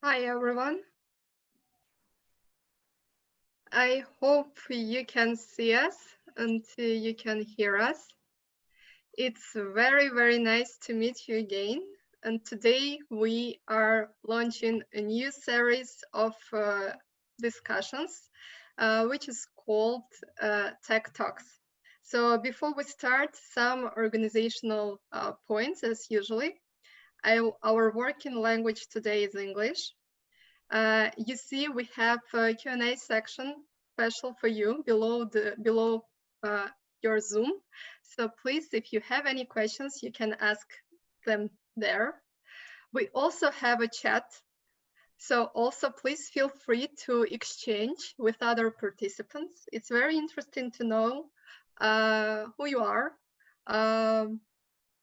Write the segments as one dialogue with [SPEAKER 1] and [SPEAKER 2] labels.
[SPEAKER 1] Hi everyone. I hope you can see us and you can hear us. It's very, very nice to meet you again. And today we are launching a new series of discussions, which is called Tech Talks. So before we start, some organizational points as usually. Our working language today is English. You see, we have a Q&A section special for you below your Zoom. So please, if you have any questions, you can ask them there. We also have a chat. So also please feel free to exchange with other participants. It's very interesting to know who you are,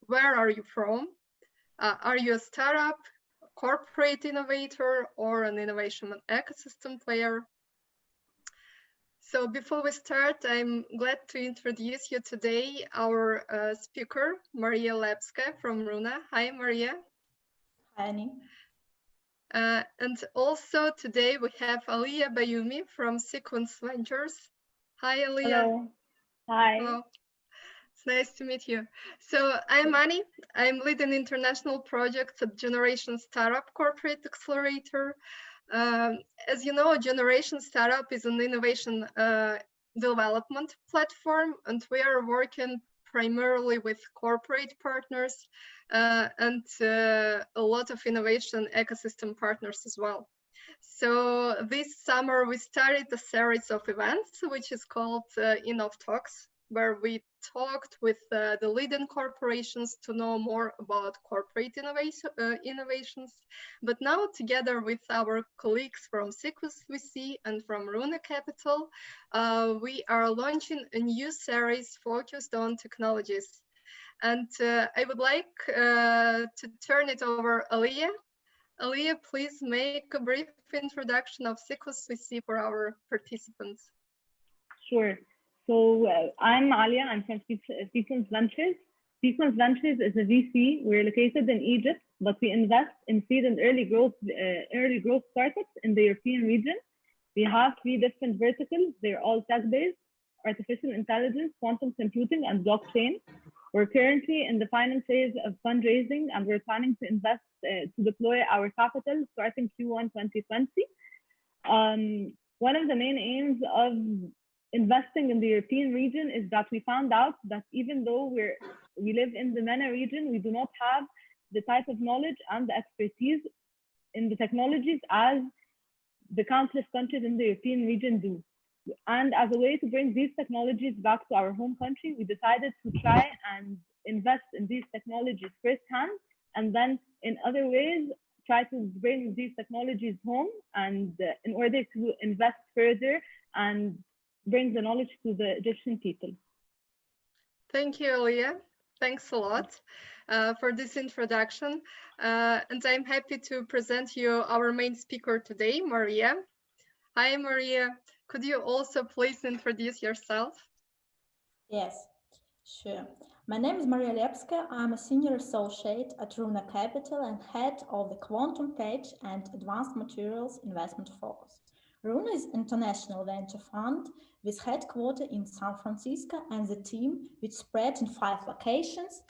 [SPEAKER 1] where are you from, are you a startup, corporate innovator, or an innovation ecosystem player? So before we start, I'm glad to introduce you today our speaker, Maria Lepskaya from Runa. Hi, Maria.
[SPEAKER 2] Hi, Annie.
[SPEAKER 1] And also today we have Aliya Bayumi from Sequence Ventures. Hi, Aliya.
[SPEAKER 2] Hello. Hi.
[SPEAKER 1] Hello. It's nice to meet you. So I'm Annie. I'm leading international projects at Generation Startup Corporate Accelerator. As you know, Generation Startup is an innovation development platform, and we are working primarily with corporate partners and a lot of innovation ecosystem partners as well. So this summer, we started a series of events, which is called Innov Talks, where we talked with the leading corporations to know more about corporate innovations. But now, together with our colleagues from Sequence VC and from Runa Capital, we are launching a new series focused on technologies. And I would like to turn it over Aliya. Aliya, please make a brief introduction of Sequence VC for our participants.
[SPEAKER 2] Sure. So I'm Alia. I'm from Sequence Ventures. Sequence Ventures is a VC. We're located in Egypt, but we invest in seed and early growth startups in the European region. We have 3 different verticals. They're all tech-based: artificial intelligence, quantum computing, and blockchain. We're currently in the final phase of fundraising, and we're planning to invest to deploy our capital starting Q1 2020. One of the main aims of investing in the European region is that we found out that even though we live in the MENA region, we do not have the type of knowledge and the expertise in the technologies as the countless countries in the European region do. And as a way to bring these technologies back to our home country, we decided to try and invest in these technologies firsthand, and then in other ways, try to bring these technologies home, and in order to invest further and bring the knowledge to the Egyptian people.
[SPEAKER 1] Thank you, Aliya. Thanks a lot for this introduction. And I'm happy to present you our main speaker today, Maria. Hi, Maria. Could you also please introduce yourself?
[SPEAKER 3] Yes, sure. My name is Maria Lepskaya. I'm a senior associate at Runa Capital and head of the Quantum Tech and Advanced Materials Investment Focus. Runa is an international venture fund with headquarters in San Francisco and the team which spread in 5 locations: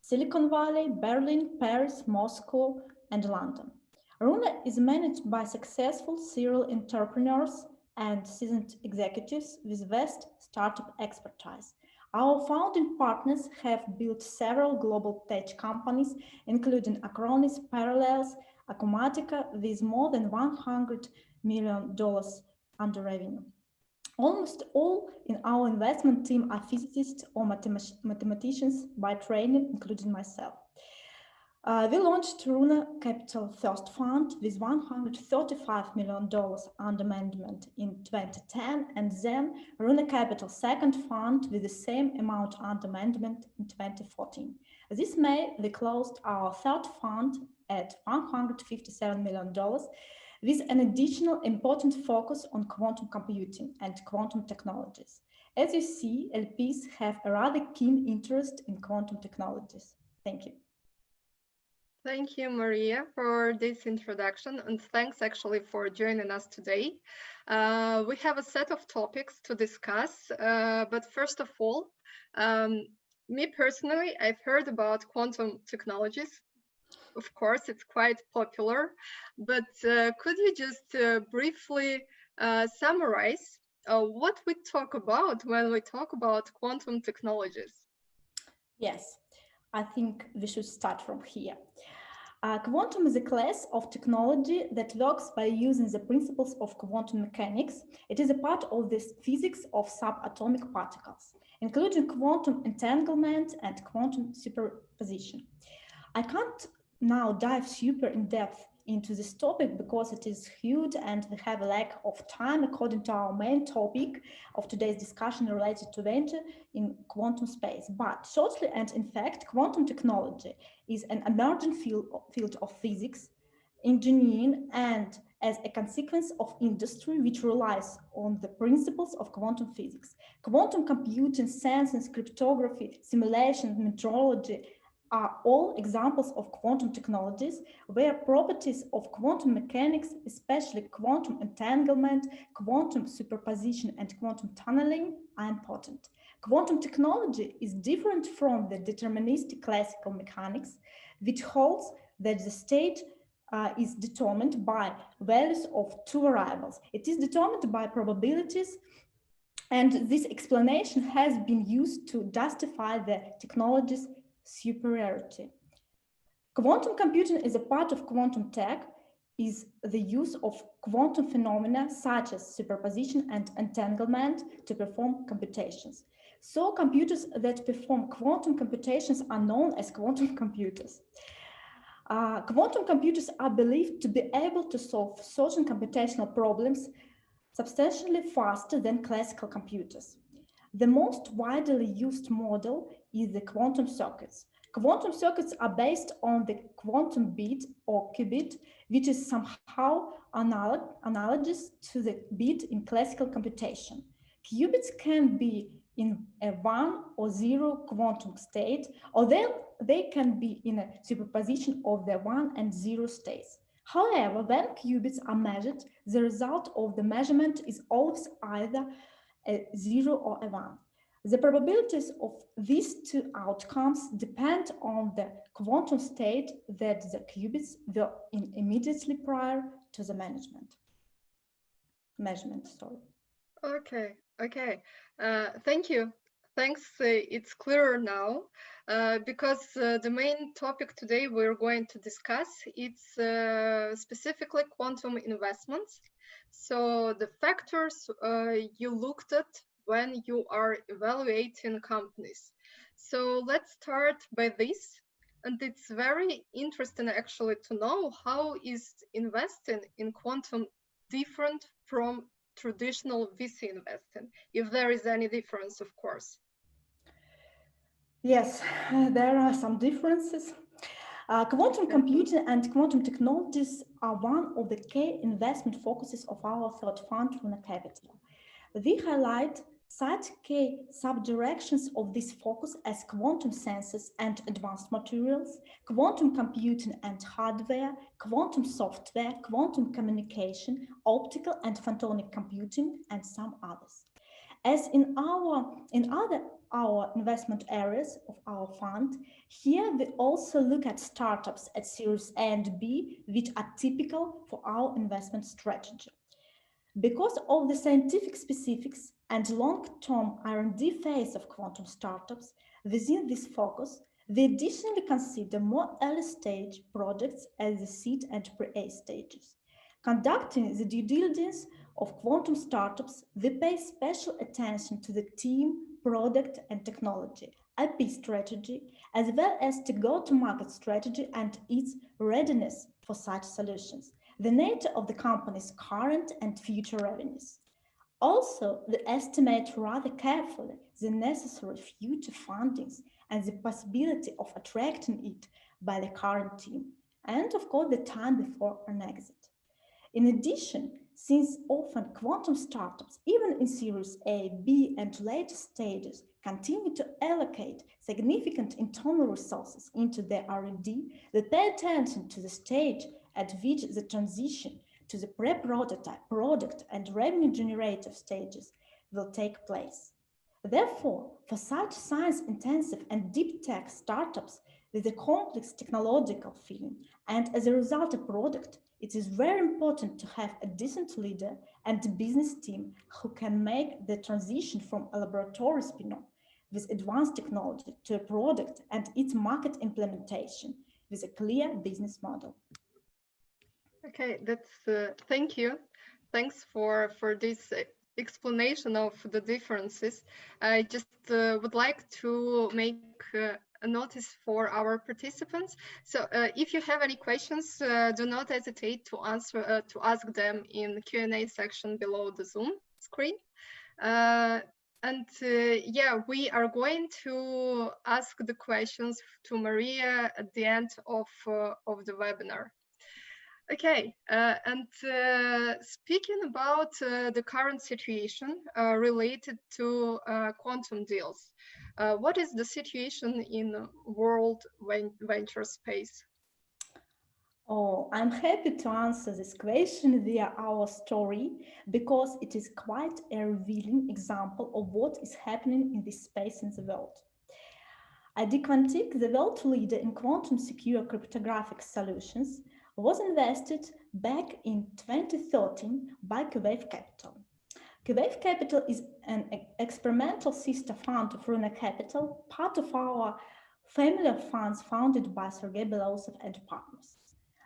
[SPEAKER 3] Silicon Valley, Berlin, Paris, Moscow, and London. Runa is managed by successful serial entrepreneurs and seasoned executives with vast startup expertise. Our founding partners have built several global tech companies, including Acronis, Parallels, Acumatica, with more than $100 million under revenue. Almost all in our investment team are physicists or mathematicians by training, including myself. We launched Runa Capital First Fund with $135 million under management in 2010, and then Runa Capital Second Fund with the same amount under management in 2014. This May, we closed our third fund at $157 million with an additional important focus on quantum computing and quantum technologies. As you see, LPs have a rather keen interest in quantum technologies. Thank you.
[SPEAKER 1] Thank you, Maria, for this introduction, and thanks actually for joining us today. We have a set of topics to discuss, but first of all, um, me personally, I've heard about quantum technologies. Of course, it's quite popular, but could you just briefly summarize what we talk about when we talk about quantum technologies?
[SPEAKER 3] Yes, I think we should start from here. Quantum is a class of technology that works by using the principles of quantum mechanics. It is a part of the physics of subatomic particles, including quantum entanglement and quantum superposition. I can't now dive super in depth into this topic because it is huge and we have a lack of time according to our main topic of today's discussion related to venture in quantum space. But shortly, and in fact, quantum technology is an emerging field of physics, engineering, and as a consequence of industry which relies on the principles of quantum physics. Quantum computing, sensing, cryptography, simulation, metrology, are all examples of quantum technologies where properties of quantum mechanics, especially quantum entanglement, quantum superposition, and quantum tunneling, are important. Quantum technology is different from the deterministic classical mechanics, which holds that the state is determined by values of two variables. It is determined by probabilities, and this explanation has been used to justify the technology's superiority. Quantum computing is a part of quantum tech, is the use of quantum phenomena such as superposition and entanglement to perform computations. So computers that perform quantum computations are known as quantum computers. Quantum computers are believed to be able to solve certain computational problems substantially faster than classical computers. The most widely used model is the quantum circuits. Quantum circuits are based on the quantum bit or qubit, which is somehow analogous to the bit in classical computation. Qubits can be in a 1 or 0 quantum state, or they can be in a superposition of the 1 and 0 states. However, when qubits are measured, the result of the measurement is always either a 0 or a 1. The probabilities of these two outcomes depend on the quantum state that the qubits were in immediately prior to the measurement.
[SPEAKER 1] Okay. Thank you. Thanks. It's clearer now because the main topic today we're going to discuss it's specifically quantum investments. So the factors you looked at when you are evaluating companies. So let's start by this. And it's very interesting actually to know how is investing in quantum different from traditional VC investing, if there is any difference, of course.
[SPEAKER 3] Yes, there are some differences. Quantum computing and quantum technologies are one of the key investment focuses of our third fund, Runa Capital. We highlight such key subdirections of this focus as quantum sensors and advanced materials, quantum computing and hardware, quantum software, quantum communication, optical and photonic computing, and some others. As in other our investment areas of our fund, here we also look at startups at Series A and B, which are typical for our investment strategy. Because of the scientific specifics and long-term R&D phase of quantum startups, within this focus, we additionally consider more early-stage projects as the seed and pre-A stages. Conducting the due diligence of quantum startups, we pay special attention to the team, product, and technology, IP strategy, as well as to go-to-market strategy and its readiness for such solutions, the nature of the company's current and future revenues. Also, we estimate rather carefully the necessary future fundings and the possibility of attracting it by the current team, and of course the time before an exit. In addition, since often quantum startups, even in Series A, B, and later stages, continue to allocate significant internal resources into their R&D that pay attention to the stage at which the transition to the pre-prototype, product, and revenue-generative stages will take place. Therefore, for such science-intensive and deep-tech startups with a complex technological feeling and as a result a product, it is very important to have a decent leader and a business team who can make the transition from a laboratory spin-off with advanced technology to a product and its market implementation with a clear business model.
[SPEAKER 1] Okay, that's thank you. Thanks for this explanation of the differences. I just would like to make a notice for our participants. So if you have any questions, do not hesitate to ask them in the Q&A section below the Zoom screen. Yeah, we are going to ask the questions to Maria at the end of the webinar. Okay, speaking about the current situation related to quantum deals, what is the situation in world venture space?
[SPEAKER 3] Oh, I'm happy to answer this question via our story because it is quite a revealing example of what is happening in this space in the world. Quantic, the world leader in quantum secure cryptographic solutions, was invested back in 2013 by Wave Capital. Wave Capital is an experimental sister fund of Runa Capital, part of our family of funds founded by Sergei Belosov and partners.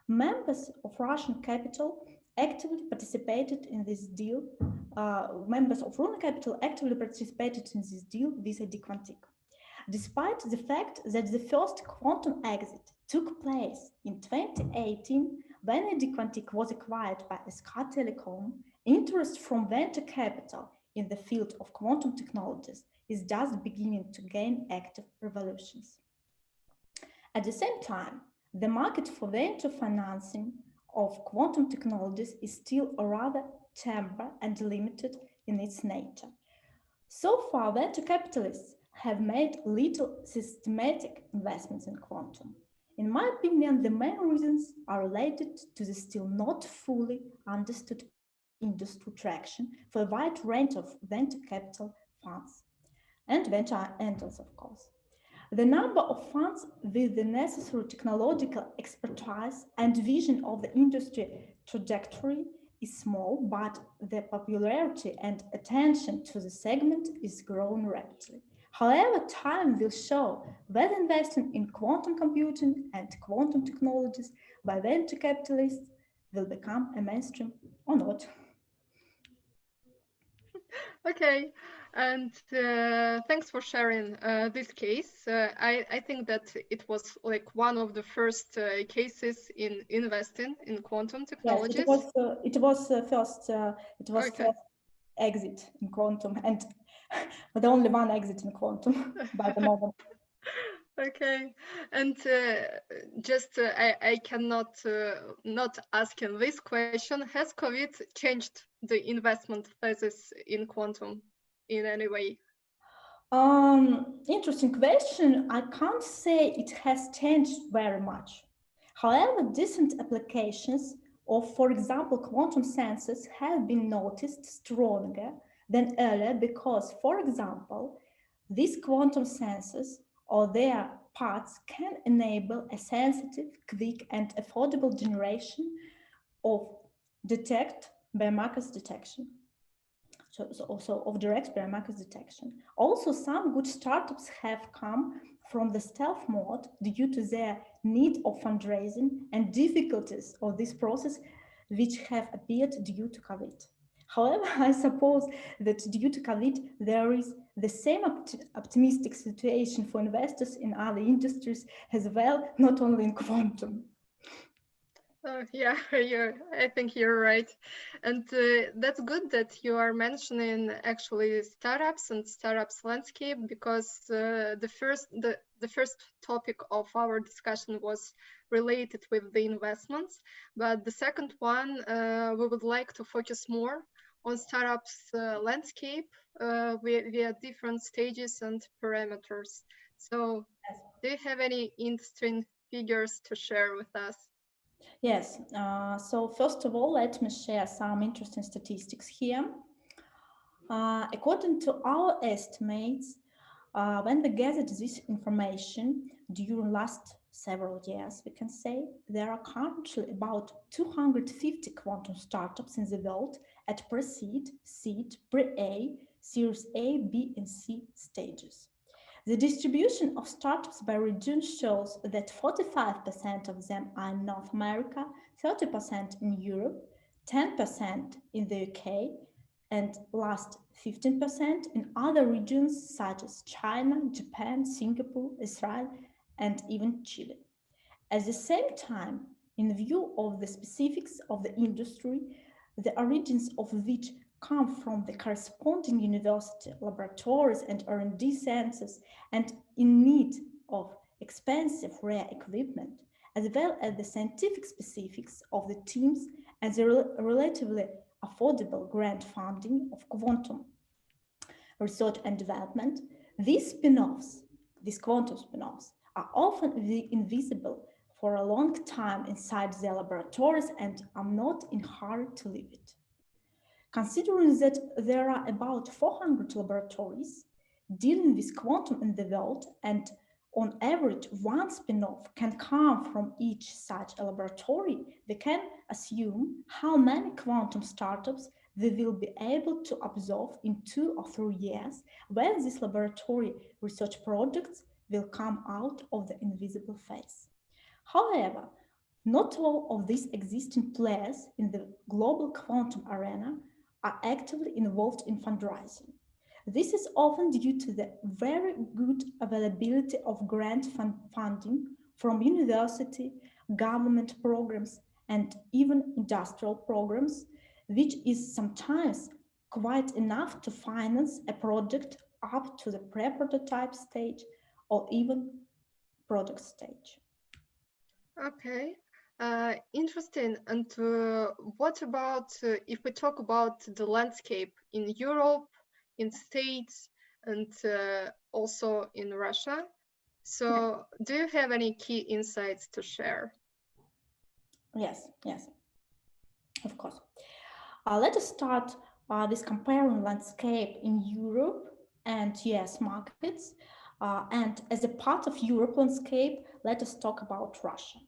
[SPEAKER 3] Members of Russian capital actively participated in this deal. Members of Runa Capital actively participated in this deal with Quantic. Despite the fact that the first quantum exit took place in 2018, when Quantic was acquired by SK Telecom, interest from venture capital in the field of quantum technologies is just beginning to gain active revolutions. At the same time, the market for venture financing of quantum technologies is still rather tender and limited in its nature. So far, venture capitalists have made little systematic investments in quantum. In my opinion, the main reasons are related to the still not fully understood industry traction for a wide range of venture capital funds and venture angels, of course. The number of funds with the necessary technological expertise and vision of the industry trajectory is small, but the popularity and attention to the segment is growing rapidly. However, time will show whether investing in quantum computing and quantum technologies by venture capitalists will become a mainstream or not.
[SPEAKER 1] Okay, and thanks for sharing this case. I think that it was like one of the first cases in investing in quantum technologies.
[SPEAKER 3] Yes, it was first exit in quantum, and but only one exit in quantum by the moment.
[SPEAKER 1] Okay, and I cannot not asking this question. Has COVID changed the investment thesis in quantum in any way?
[SPEAKER 3] Interesting question. I can't say it has changed very much. However, decent applications of, for example, quantum sensors have been noticed stronger than earlier because, for example, these quantum sensors or their parts can enable a sensitive, quick, and affordable generation of detect biomarkers detection. So of direct biomarkers detection. Also, some good startups have come from the stealth mode due to their need of fundraising and difficulties of this process, which have appeared due to COVID. However, I suppose that due to COVID, there is the same optimistic situation for investors in other industries as well, not only in quantum.
[SPEAKER 1] Yeah, I think you're right. And that's good that you are mentioning actually startups and startups landscape, because the the first topic of our discussion was related with the investments, but the second one, we would like to focus more on startups landscape via different stages and parameters. So do you have any interesting figures to share with us?
[SPEAKER 3] Yes, so first of all, let me share some interesting statistics here. According to our estimates, when we gathered this information during last several years, we can say there are currently about 250 quantum startups in the world at pre-seed, seed, pre-A, Series A, B, and C stages. The distribution of startups by region shows that 45% of them are in North America, 30% in Europe, 10% in the UK, and last 15% in other regions such as China, Japan, Singapore, Israel, and even Chile. At the same time, in view of the specifics of the industry, the origins of which come from the corresponding university laboratories and R&D centers and in need of expensive rare equipment, as well as the scientific specifics of the teams and the relatively affordable grant funding of quantum research and development, these spin-offs, these quantum spin-offs, are often invisible for a long time inside their laboratories and are not in a hurry to leave it. Considering that there are about 400 laboratories dealing with quantum in the world, and on average one spin-off can come from each such a laboratory, we can assume how many quantum startups they will be able to absorb in 2 or 3 years when these laboratory research projects will come out of the invisible phase. However, not all of these existing players in the global quantum arena are actively involved in fundraising. This is often due to the very good availability of grant funding from university, government programs, and even industrial programs, which is sometimes quite enough to finance a project up to the pre-prototype stage or even product stage.
[SPEAKER 1] Okay, interesting. And what about if we talk about the landscape in Europe, in States, and also in Russia? So do you have any key insights to share?
[SPEAKER 3] Yes, of course. Let us start with comparing landscape in Europe and US markets. And as a part of Europe landscape, let us talk about Russia.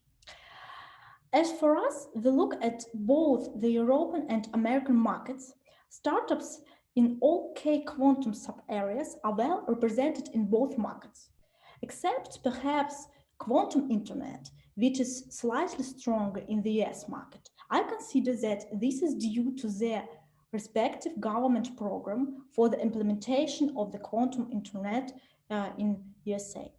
[SPEAKER 3] As for us, we look at both the European and American markets. Startups in all key quantum sub-areas are well represented in both markets, except perhaps quantum internet, which is slightly stronger in the US market. I consider that this is due to their respective government program for the implementation of the quantum internet in USA.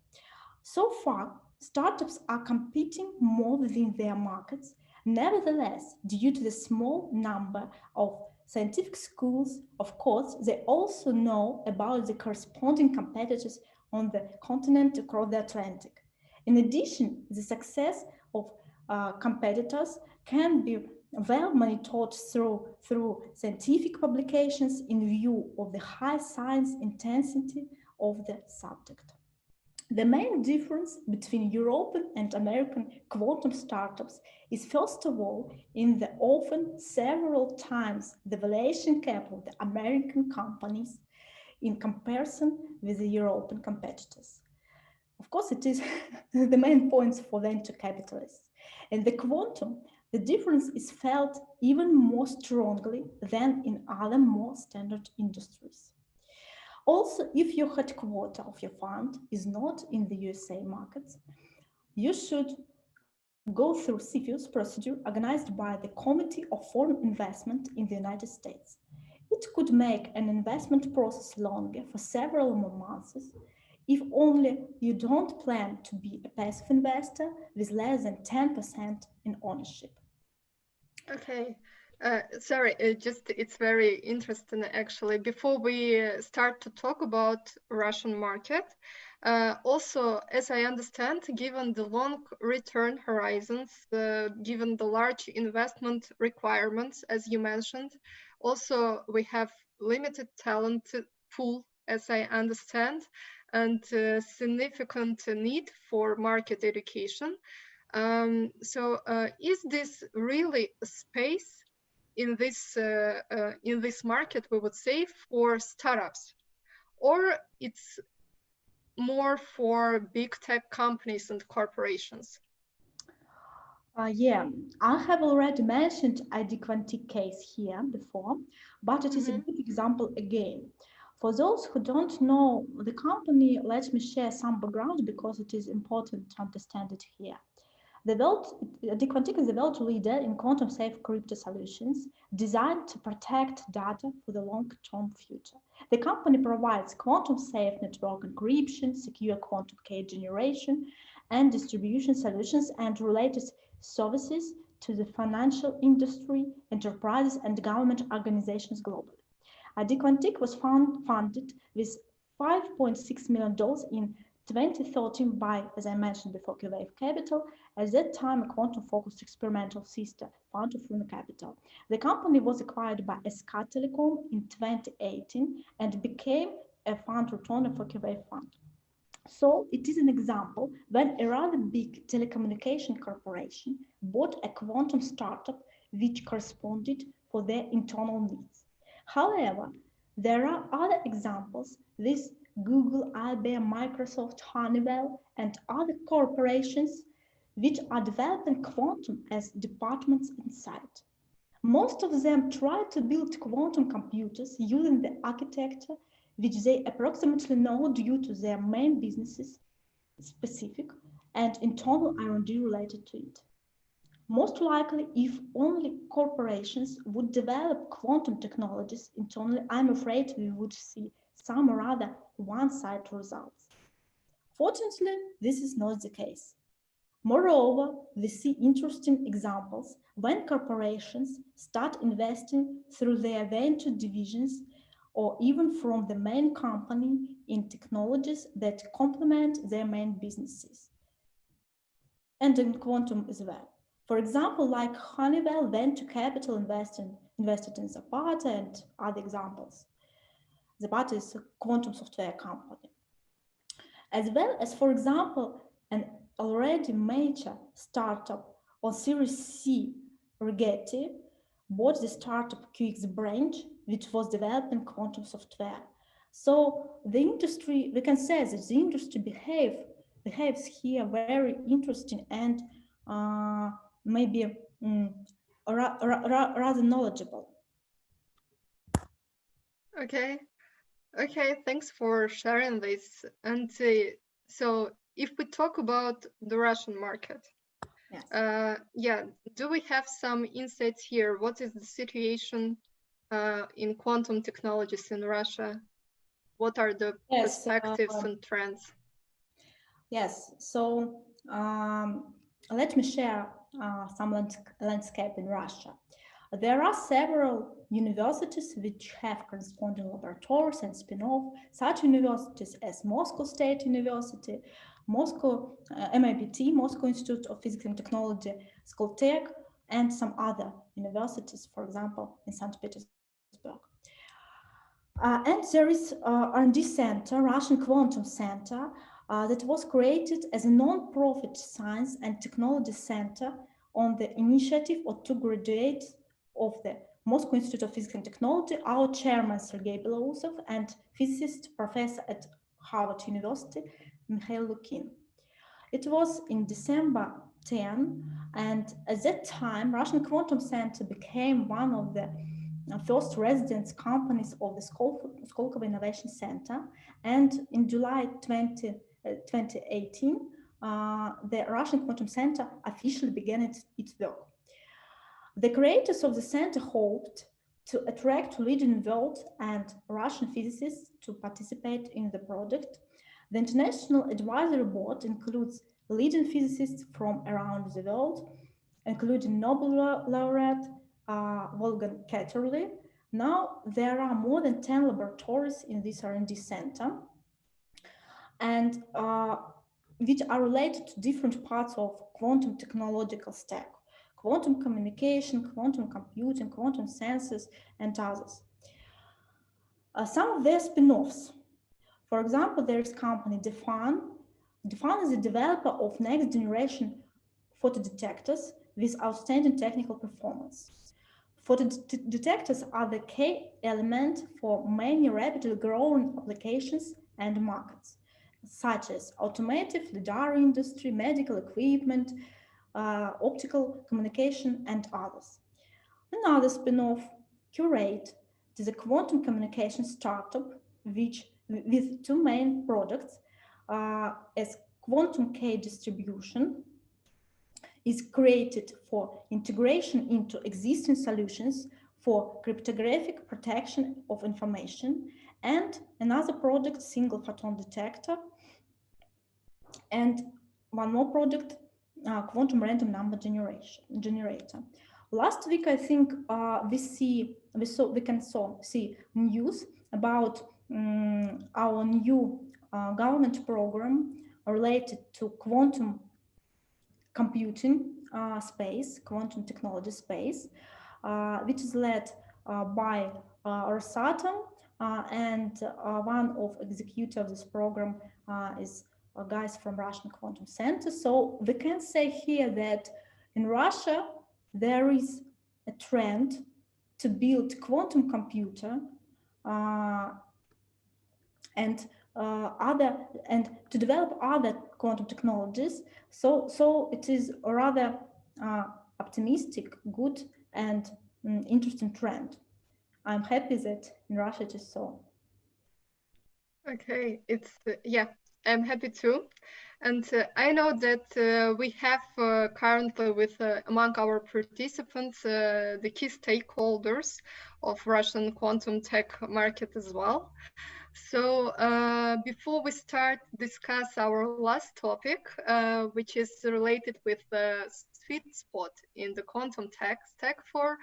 [SPEAKER 3] So far, startups are competing more within their markets. Nevertheless, due to the small number of scientific schools, of course, they also know about the corresponding competitors on the continent across the Atlantic. In addition, the success of competitors can be well monitored through scientific publications in view of the high science intensity of the subject. The main difference between European and American quantum startups is first of all in the often several times the valuation cap of the American companies in comparison with the European competitors. Of course, it is the main points for venture capitalists. In the quantum, the difference is felt even more strongly than in other more standard industries. Also, if your headquarter of your fund is not in the USA markets, you should go through CFIUS procedure organized by the Committee of Foreign Investment in the United States. It could make an investment process longer for several more months if only you don't plan to be a passive investor with less than 10% in ownership.
[SPEAKER 1] Okay. Sorry, it's very interesting actually. Before we start to talk about Russian market, Also, as I understand, given the long return horizons, given the large investment requirements, as you mentioned, also we have limited talent pool, as I understand, and significant need for market education. So, is this really a space in this market, we would say, for startups, or it's more for big tech companies and corporations?
[SPEAKER 3] Yeah, I have already mentioned ID Quantic case here before, but it is a good example again. For those who don't know the company, let me share some background because it is important to understand it here. ID Quantic is the world leader in quantum-safe crypto solutions designed to protect data for the long-term future. The company provides quantum-safe network encryption, secure quantum key generation, and distribution solutions and related services to the financial industry, enterprises, and government organizations globally. ID Quantic was funded with $5.6 million in 2013 by, as I mentioned before, Runa Capital, at that time a quantum-focused experimental sister fund of Runa Capital. The company was acquired by SK Telecom in 2018 and became a fund returner for QA fund. So it is an example when a rather big telecommunication corporation bought a quantum startup which corresponded for their internal needs. However, there are other examples with Google, IBM, Microsoft, Honeywell, and other corporations which are developing quantum as departments inside. Most of them try to build quantum computers using the architecture which they approximately know due to their main businesses specific and internal R&D related to it. Most likely, if only corporations would develop quantum technologies internally, I'm afraid we would see some rather one-sided results. Fortunately, this is not the case. Moreover, we see interesting examples when corporations start investing through their venture divisions or even from the main company in technologies that complement their main businesses, and in quantum as well. For example, like Honeywell venture capital invested in Zapata and other examples. Zapata is a quantum software company. As well as, for example, an already major startup on Series C, Rigetti, bought the startup QX Branch, which was developing quantum software. So the industry, we can say that the industry behaves here very interesting and maybe rather knowledgeable.
[SPEAKER 1] Okay. Okay, thanks for sharing this. And so if we talk about the Russian market,
[SPEAKER 3] yes.
[SPEAKER 1] Yeah, do we have some insights here? What is the situation in quantum technologies in Russia? What are the perspectives and trends?
[SPEAKER 3] Yes, so let me share some landscape in Russia. There are several universities which have corresponding laboratories and spin-off, such universities as Moscow State University, Moscow MIT, Moscow Institute of Physics and Technology, Skoltech, and some other universities, for example, in St. Petersburg. And there is R&D Center, Russian Quantum Center, that was created as a non-profit science and technology center on the initiative of two graduates of the Moscow Institute of Physics and Technology, our chairman Sergei Belousov and physicist professor at Harvard University, Mikhail Lukin. It was in December 10, and at that time, Russian Quantum Center became one of the first residence companies of the Skolkovo Innovation Center, and in July 2018, the Russian Quantum Center officially began its work. The creators of the center hoped to attract leading world and Russian physicists to participate in the project. The International Advisory Board includes leading physicists from around the world, including Nobel laureate Wolfgang Ketterle. Now there are more than 10 laboratories in this R&D center. and which are related to different parts of quantum technological stack: quantum communication, quantum computing, quantum sensors, and others. Some of their spin-offs. For example, there is company Defan. Defan is a developer of next generation photodetectors with outstanding technical performance. Photodetectors are the key element for many rapidly growing applications and markets, such as automotive, LiDAR industry, medical equipment, optical communication, and others. Another spin-off, Curate, is a quantum communication startup with two main products as quantum key distribution is created for integration into existing solutions for cryptographic protection of information, and another product, single photon detector, and one more product, quantum random number generator. Last week, I think we can see news about our new government program related to quantum computing space, quantum technology space, which is led by Rosatom, and one of executives of this program is guys from Russian Quantum Center. So we can say here that in Russia there is a trend to build quantum computer and to develop other quantum technologies. So it is a rather optimistic, good, and interesting trend. I'm happy that in Russia it is so.
[SPEAKER 1] Okay, it's yeah, I'm happy too. And I know that we have currently with among our participants the key stakeholders of Russian quantum tech market as well. So before we start discuss our last topic, which is related with the sweet spot in the quantum tech stack for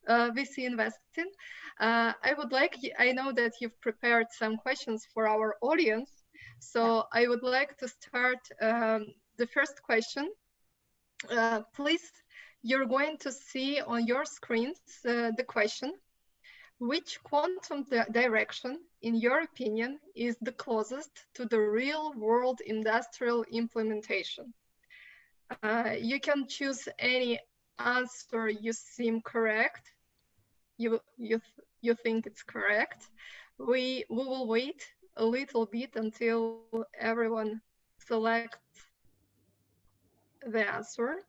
[SPEAKER 1] VC investing, I know that you've prepared some questions for our audience. So I would like to start the first question. Please, you're going to see on your screens the question. Which quantum direction, in your opinion, is the closest to the real-world industrial implementation? You can choose any answer you seem correct. You think it's correct. We will wait a little bit until everyone selects the answer.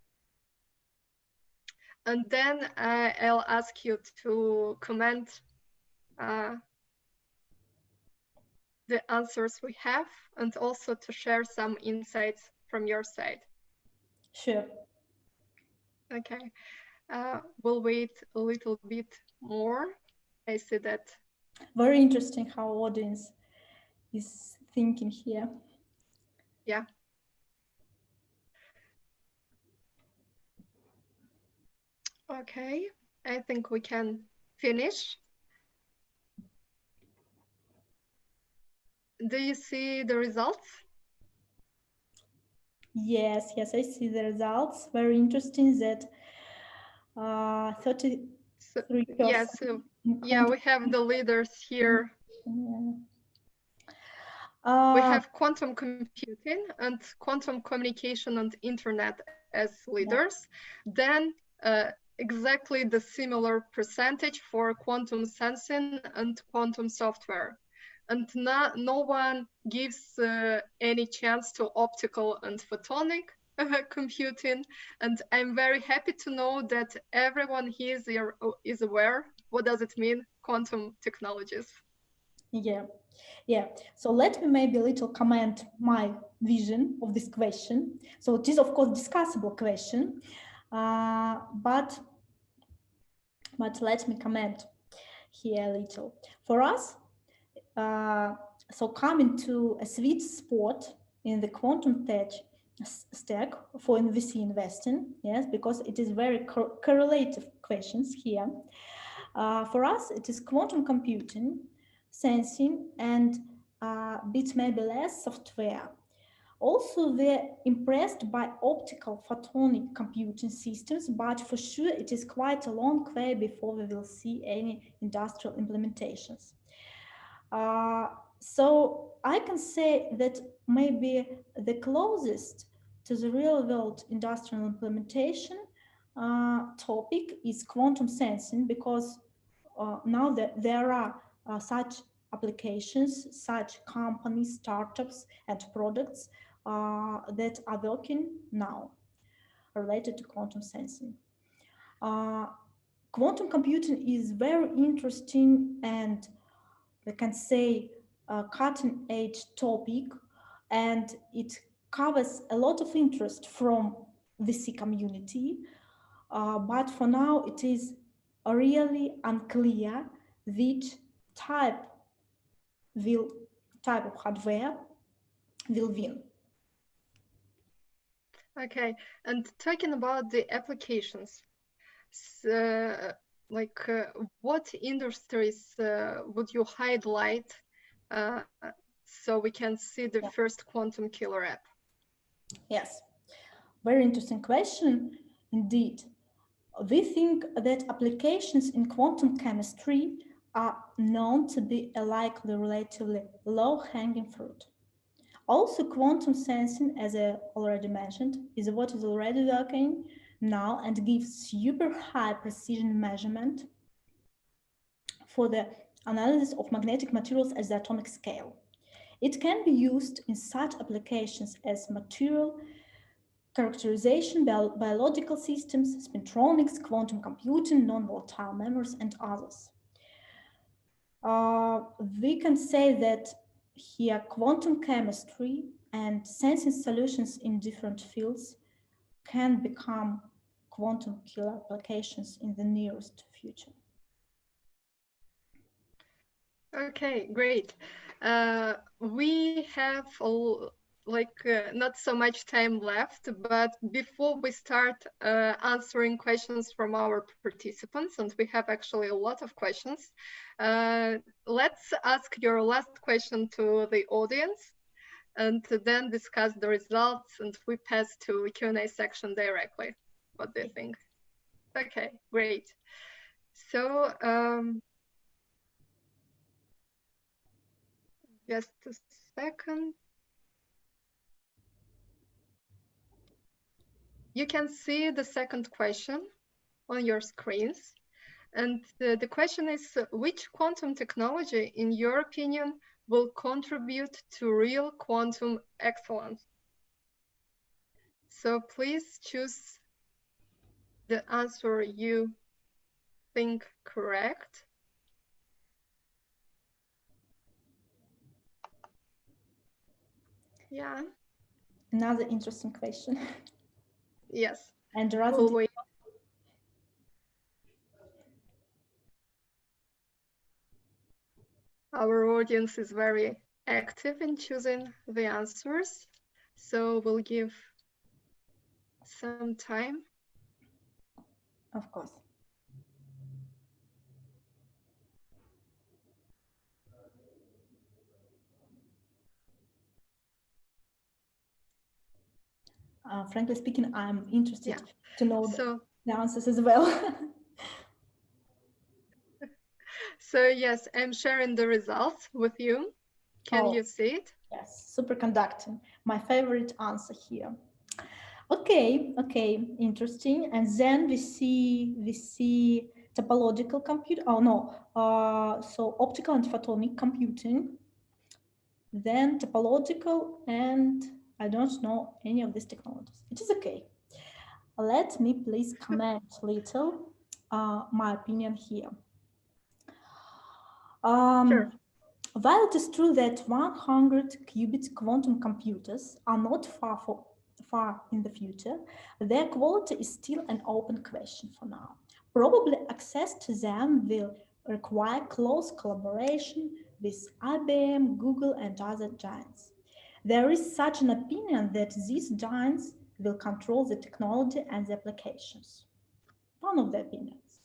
[SPEAKER 1] And then I'll ask you to comment the answers we have and also to share some insights from your side.
[SPEAKER 3] Sure.
[SPEAKER 1] Okay. We'll wait a little bit more. I see that.
[SPEAKER 3] Very interesting how audience is thinking here.
[SPEAKER 1] Yeah. Okay, I think we can finish. Do you see the results?
[SPEAKER 3] Yes, I see the results. Very interesting that 33%.
[SPEAKER 1] Yes, yeah, we have the leaders here. We have quantum computing and quantum communication and internet as leaders. Then exactly the similar percentage for quantum sensing and quantum software. And no one gives any chance to optical and photonic computing. And I'm very happy to know that everyone here is aware. What does it mean, quantum technologies?
[SPEAKER 3] Yeah. So let me maybe a little comment my vision of this question. So it is of course discussable question, but let me comment here a little. For us, so coming to a sweet spot in the quantum tech stack for VC investing, yes, because it is very correlative questions here. For us, it is quantum computing, sensing, and bit maybe less software. Also, they're impressed by optical photonic computing systems, but for sure it is quite a long way before we will see any industrial implementations. So I can say that maybe the closest to the real world industrial implementation topic is quantum sensing, because now that there are such applications, such companies, startups, and products that are working now related to quantum sensing. Quantum computing is very interesting and we can say a cutting edge topic, and it covers a lot of interest from the C community. But for now, it is really unclear which type of hardware will win.
[SPEAKER 1] Okay, and talking about the applications, what industries would you highlight so we can see the first quantum killer app?
[SPEAKER 3] Yes, very interesting question indeed. We think that applications in quantum chemistry are known to be a likely relatively low-hanging fruit. Also, quantum sensing, as I already mentioned, is what is already working now and gives super high precision measurement for the analysis of magnetic materials at the atomic scale. It can be used in such applications as material characterization, biological systems, spintronics, quantum computing, non-volatile memories, and others. We can say that here quantum chemistry and sensing solutions in different fields can become quantum killer applications in the nearest future.
[SPEAKER 1] Okay, great. We have not so much time left, but before we start answering questions from our participants, and we have actually a lot of questions, let's ask your last question to the audience and then discuss the results, and we pass to Q&A section directly. What do you think? Okay, great. So, just a second. You can see the second question on your screens. And the question is, which quantum technology, in your opinion, will contribute to real quantum excellence? So please choose the answer you think correct. Yeah.
[SPEAKER 3] Another interesting question.
[SPEAKER 1] Yes.
[SPEAKER 3] And rather
[SPEAKER 1] our audience is very active in choosing the answers, so we'll give some time.
[SPEAKER 3] Of course. Frankly speaking, I'm interested to know the answers as well.
[SPEAKER 1] So yes, I'm sharing the results with you. Can you see it?
[SPEAKER 3] Yes, superconducting, my favorite answer here. Okay, interesting. And then we see topological compute. Oh no, so optical and photonic computing. Then topological, and I don't know any of these technologies. It is okay. Let me please comment little my opinion here.
[SPEAKER 1] Sure.
[SPEAKER 3] While it is true that 100 qubit quantum computers are not far in the future, their quality is still an open question for now. Probably access to them will require close collaboration with IBM, Google, and other giants. There is such an opinion that these giants will control the technology and the applications. One of the opinions.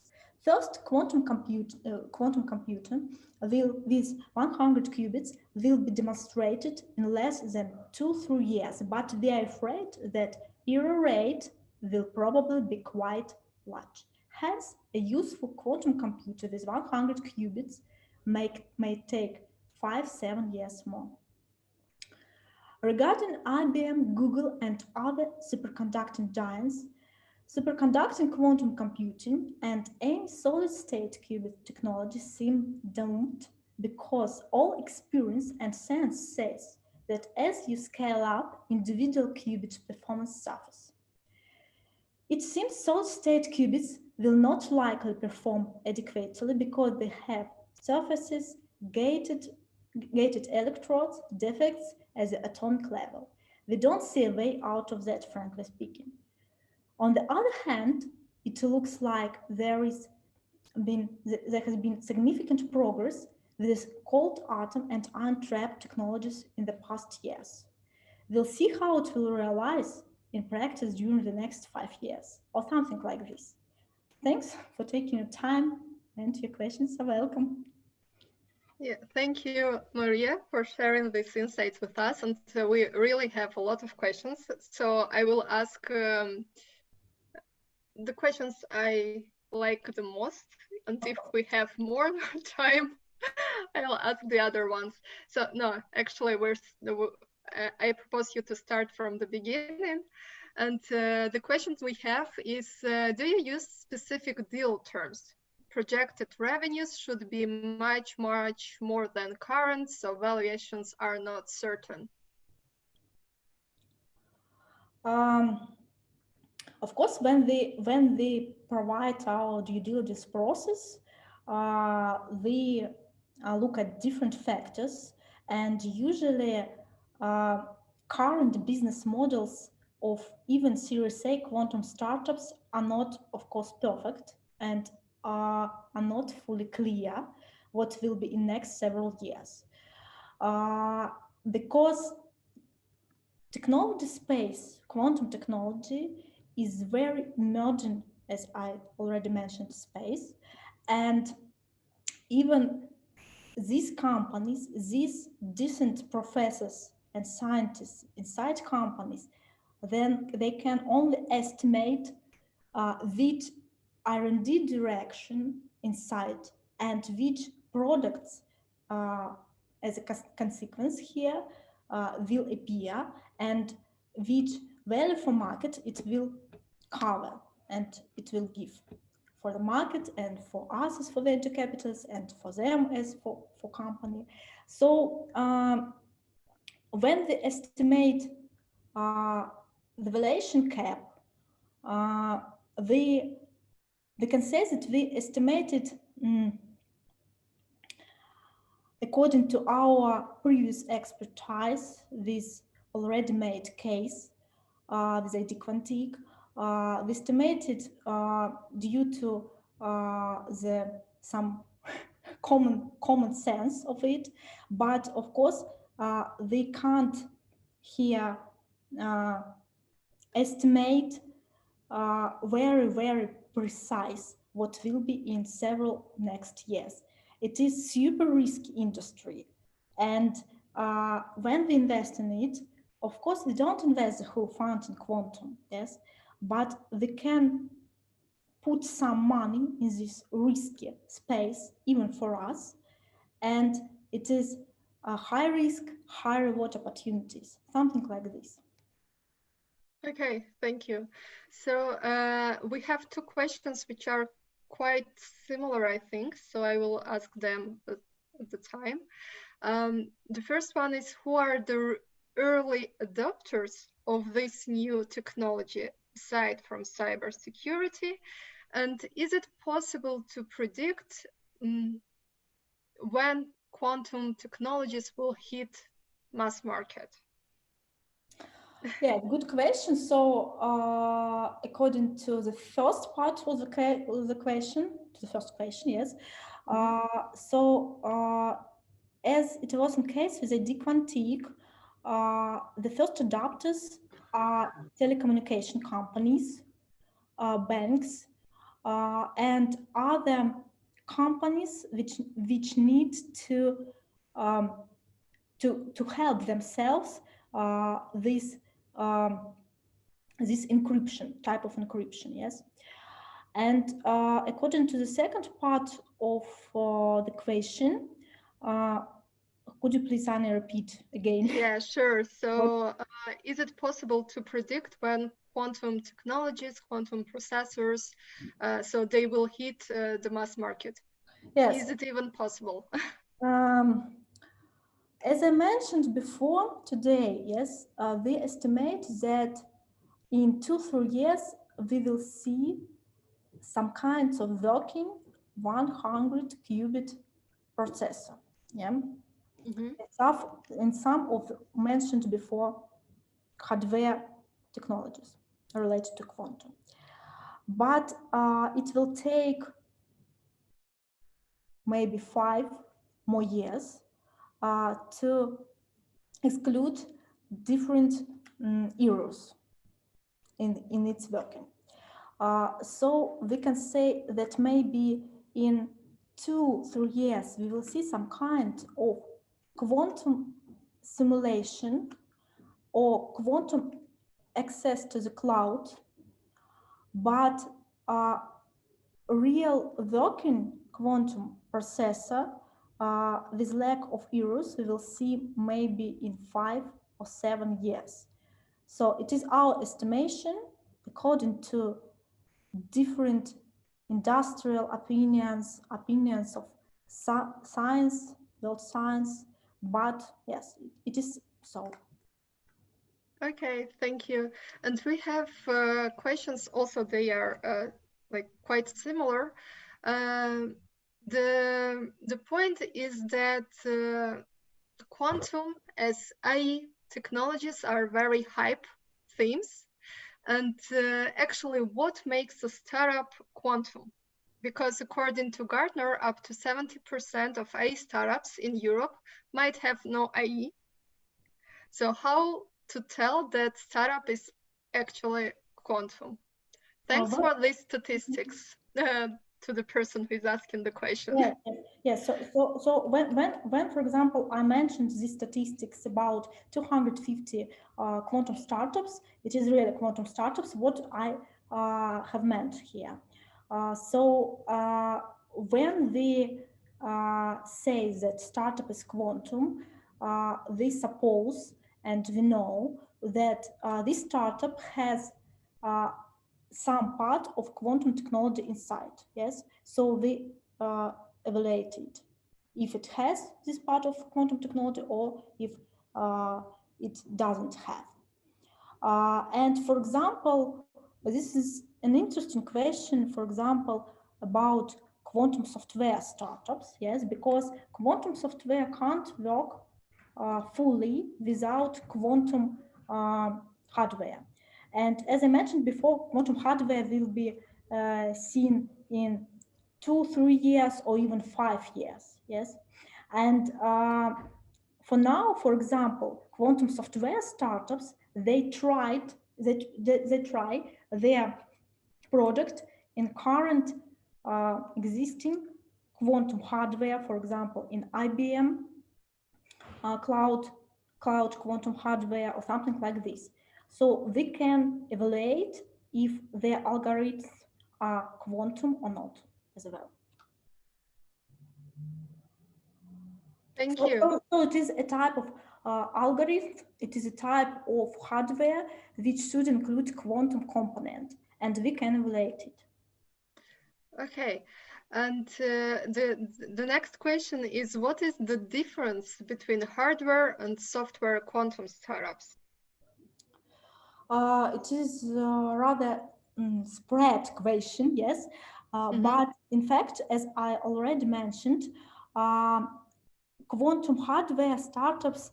[SPEAKER 3] First quantum computer will, with 100 qubits, will be demonstrated in less than 2-3 years, but they are afraid that error rate will probably be quite large. Hence, a useful quantum computer with 100 qubits may take 5-7 years more. Regarding IBM, Google, and other superconducting giants, superconducting quantum computing and any solid-state qubit technology seem doomed because all experience and science says that as you scale up, individual qubit performance suffers. It seems solid-state qubits will not likely perform adequately because they have surfaces, gated electrodes, defects at the atomic level. We don't see a way out of that, frankly speaking. On the other hand, it looks like there has been significant progress with cold atom and ion trap technologies in the past years. We'll see how it will realize in practice during the next 5 years, or something like this. Thanks for taking your time, and your questions are welcome.
[SPEAKER 1] Yeah, thank you, Maria, for sharing these insights with us. And we really have a lot of questions. So I will ask the questions I like the most. And if we have more time, I'll ask the other ones. So no, actually, I propose you to start from the beginning. And the questions we have is, do you use specific deal terms? Projected revenues should be much more than current, so valuations are not certain.
[SPEAKER 3] Of course, when we provide our due diligence process, we look at different factors, and usually current business models of even Series A quantum startups are not, of course, perfect and are not fully clear what will be in next several years. Because technology space, quantum technology, is very emerging, as I already mentioned, space. And even these companies, these decent professors and scientists inside companies, then they can only estimate which R&D direction inside and which products as a consequence here will appear and which value for market it will cover and it will give for the market and for us as for venture capitalists and for them as for company. So when they estimate the valuation cap, we can say that we estimated according to our previous expertise, this already made case with ID Quantique, we estimated due to some common sense of it, but of course they can't here estimate very precise what will be in several next years. It is super risky industry, and when we invest in it, of course we don't invest the whole fund in quantum, yes, but we can put some money in this risky space even for us, and it is a high risk, high reward opportunities, something like this.
[SPEAKER 1] Okay, thank you. So we have two questions which are quite similar, I think, so I will ask them at the time. The first one is, who are the early adopters of this new technology aside from cybersecurity? And is it possible to predict when quantum technologies will hit mass market?
[SPEAKER 3] Yeah, good question. So according to the first part of the question, to the first question, yes. As it was in case with ID Quantique, the first adopters are telecommunication companies, banks, and other companies which need um, to help themselves this this encryption type of encryption. Yes. And according to the second part of the question, could you please, Anna, repeat again?
[SPEAKER 1] Yeah, sure. So is it possible to predict when quantum technologies, quantum processors, so they will hit the mass market?
[SPEAKER 3] Yes.
[SPEAKER 1] Is it even possible?
[SPEAKER 3] As I mentioned before today, yes, we estimate that in 2-3 years, we will see some kinds of working 100 qubit processor. Yeah.
[SPEAKER 1] Mm-hmm.
[SPEAKER 3] In some of the mentioned before hardware technologies related to quantum. But it will take maybe 5 more years to exclude different errors in its working. So we can say that maybe in 2-3 years we will see some kind of quantum simulation or quantum access to the cloud, but real working quantum processor with lack of errors we will see maybe in 5 or 7 years. So it is our estimation according to different industrial opinions of science, world science, but yes, it is so.
[SPEAKER 1] Okay, thank you. And we have questions also, they are like quite similar. The point is that quantum as AI technologies are very hype themes. And actually, what makes a startup quantum? Because according to Gartner, up to 70% of AI startups in Europe might have no AI. So how to tell that startup is actually quantum? Thanks for these statistics to the person who is asking the question.
[SPEAKER 3] Yes. So when, for example, I mentioned these statistics about 250 quantum startups, it is really quantum startups. What I have meant here. When we say that startup is quantum, we suppose and we know that this startup has some part of quantum technology inside. Yes, so we evaluate it if it has this part of quantum technology or if it doesn't have. And for example, this is an interesting question, for example, about quantum software startups, yes, because quantum software can't work fully without quantum hardware. And as I mentioned before, quantum hardware will be seen in 2-3 years or even 5 years, yes. And for now, for example, quantum software startups, they try their product in current existing quantum hardware, for example, in IBM cloud quantum hardware or something like this. So we can evaluate if their algorithms are quantum or not as well.
[SPEAKER 1] Thank you.
[SPEAKER 3] So it is a type of algorithm, it is a type of hardware which should include quantum component, and we can evaluate it.
[SPEAKER 1] Okay, and the next question is, what is the difference between hardware and software quantum startups?
[SPEAKER 3] It is rather spread question, yes, but in fact, as I already mentioned, quantum hardware startups,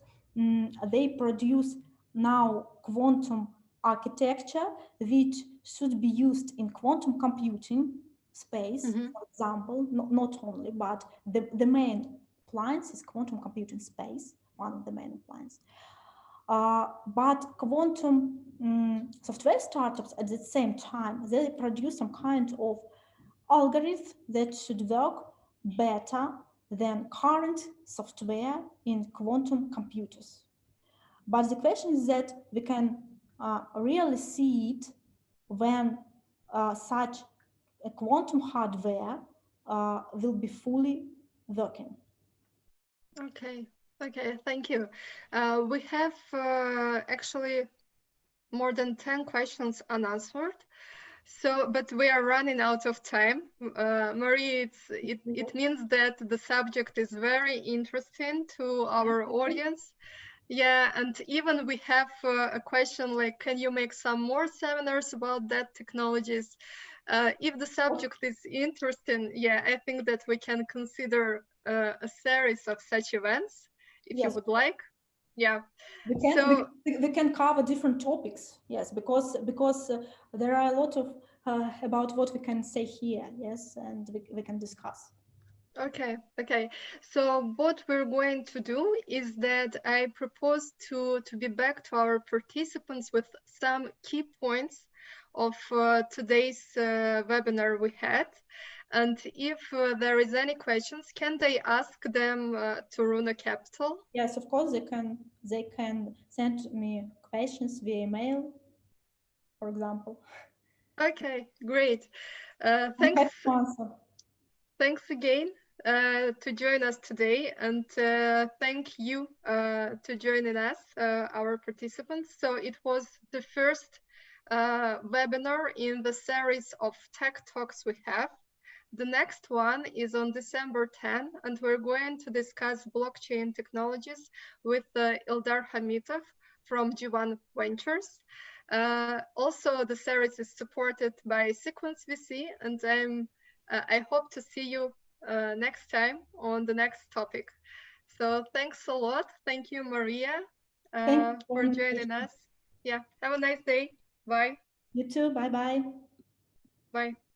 [SPEAKER 3] they produce now quantum architecture which should be used in quantum computing space, for example, not only, but the main appliance is quantum computing space, one of the main appliances. But quantum software startups at the same time, they produce some kind of algorithm that should work better than current software in quantum computers. But the question is that we can really see it when such a quantum hardware will be fully working.
[SPEAKER 1] Okay, thank you. We have actually more than 10 questions unanswered. So, but we are running out of time. Marie, it means that the subject is very interesting to our audience. Yeah, and even we have a question like, can you make some more seminars about that technologies? If the subject is interesting, yeah, I think that we can consider a series of such events, if you would like. Yeah.
[SPEAKER 3] We can cover different topics, yes, because there are a lot of about what we can say here, yes, and we can discuss.
[SPEAKER 1] Okay. So what we're going to do is that I propose to be back to our participants with some key points of today's webinar we had. And if there is any questions, can they ask them to Runa Capital?
[SPEAKER 3] Yes, of course, they can send me questions via email, for example.
[SPEAKER 1] Okay, great. Thanks again to join us today, and thank you to joining us, our participants. So it was the first webinar in the series of tech talks we have. The next one is on December 10, and we're going to discuss blockchain technologies with Ildar Hamitov from G1 Ventures. Also, the series is supported by Sequence VC, and I hope to see you next time on the next topic. So thanks a lot. Thank you, Maria, for joining us. Yeah, have a nice day. Bye.
[SPEAKER 3] You too. Bye-bye.
[SPEAKER 1] Bye.